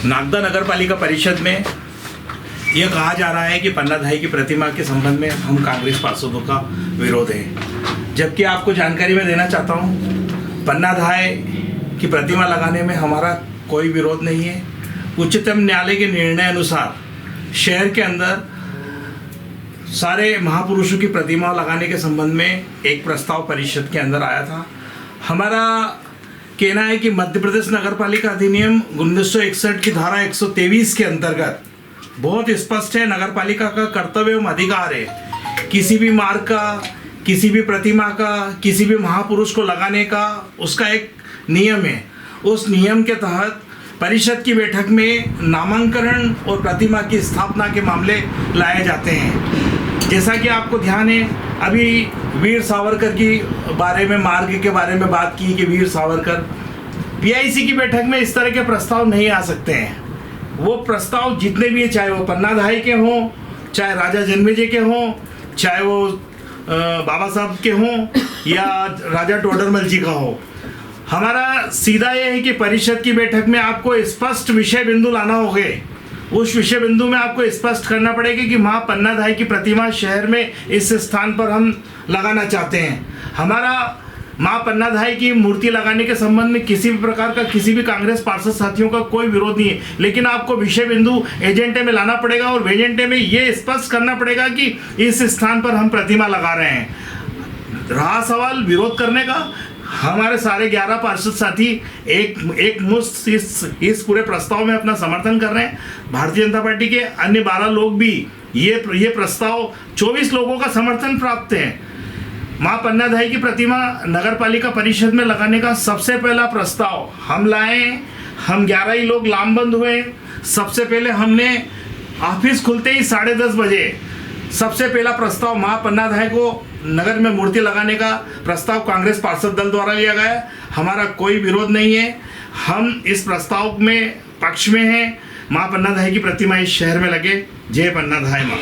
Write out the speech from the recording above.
नागदा नगर पालिका परिषद में यह कहा जा रहा है कि पन्नाधाई की प्रतिमा के संबंध में हम कांग्रेस पार्षदों का विरोध है, जबकि आपको जानकारी मैं देना चाहता हूं, पन्नाधाई की प्रतिमा लगाने में हमारा कोई विरोध नहीं है। उच्चतम न्यायालय के निर्णय अनुसार शहर के अंदर सारे महापुरुषों की प्रतिमा लगाने के संबंध में एक प्रस्ताव परिषद के अंदर आया था। हमारा कहना है कि मध्य प्रदेश नगर पालिका अधिनियम 1961 की धारा 123 के अंतर्गत बहुत स्पष्ट है, नगर पालिका का कर्तव्य एवं अधिकार है किसी भी मार्ग का, किसी भी प्रतिमा का, किसी भी महापुरुष को लगाने का उसका एक नियम है। उस नियम के तहत परिषद की बैठक में नामांकन और प्रतिमा की स्थापना के मामले लाए जाते हैं। जैसा कि आपको ध्यान है, अभी वीर सावरकर की बारे में, मार्ग के बारे में बात की कि वीर सावरकर, पीआईसी की बैठक में इस तरह के प्रस्ताव नहीं आ सकते हैं। वो प्रस्ताव जितने भी हैं, चाहे वो पन्नाधाई के हों, चाहे राजा जन्मेजय के हों, चाहे वो बाबा साहब के हों या राजा टोडरमल जी का हो, हमारा सीधा ये है कि परिषद की बैठक में आपको स्पष्ट विषय बिंदु लाना होगा। उस विषय बिंदु में आपको स्पष्ट करना पड़ेगा कि माँ पन्नाधाई की प्रतिमा शहर में इस स्थान पर हम लगाना चाहते हैं। हमारा माँ पन्नाधाई की मूर्ति लगाने के संबंध में किसी भी प्रकार का किसी भी कांग्रेस पार्षद साथियों का कोई विरोध नहीं है, लेकिन आपको विषय बिंदु एजेंडे में लाना पड़ेगा और एजेंडे में ये स्पष्ट करना पड़ेगा कि इस स्थान पर हम प्रतिमा लगा रहे हैं। रहा सवाल विरोध करने का, हमारे सारे 11 पार्षद साथी एक मुश्त इस पूरे प्रस्ताव में अपना समर्थन कर रहे हैं। भारतीय जनता पार्टी के अन्य 12 लोग भी ये प्रस्ताव 24 लोगों का समर्थन प्राप्त है। माँ पन्नाधाई की प्रतिमा नगर पालिका परिषद में लगाने का सबसे पहला प्रस्ताव हम लाए। हम 11 ही लोग लामबंद हुए। सबसे पहले हमने ऑफिस खुलते ही 10:30 बजे सबसे पहला प्रस्ताव माँ पन्नाधाई को नगर में मूर्ति लगाने का प्रस्ताव कांग्रेस पार्षद दल द्वारा लिया गया। हमारा कोई विरोध नहीं है, हम इस प्रस्ताव में पक्ष में हैं। माँ पन्नाधाई की प्रतिमा इस शहर में लगे। जय पन्नाधाई माँ।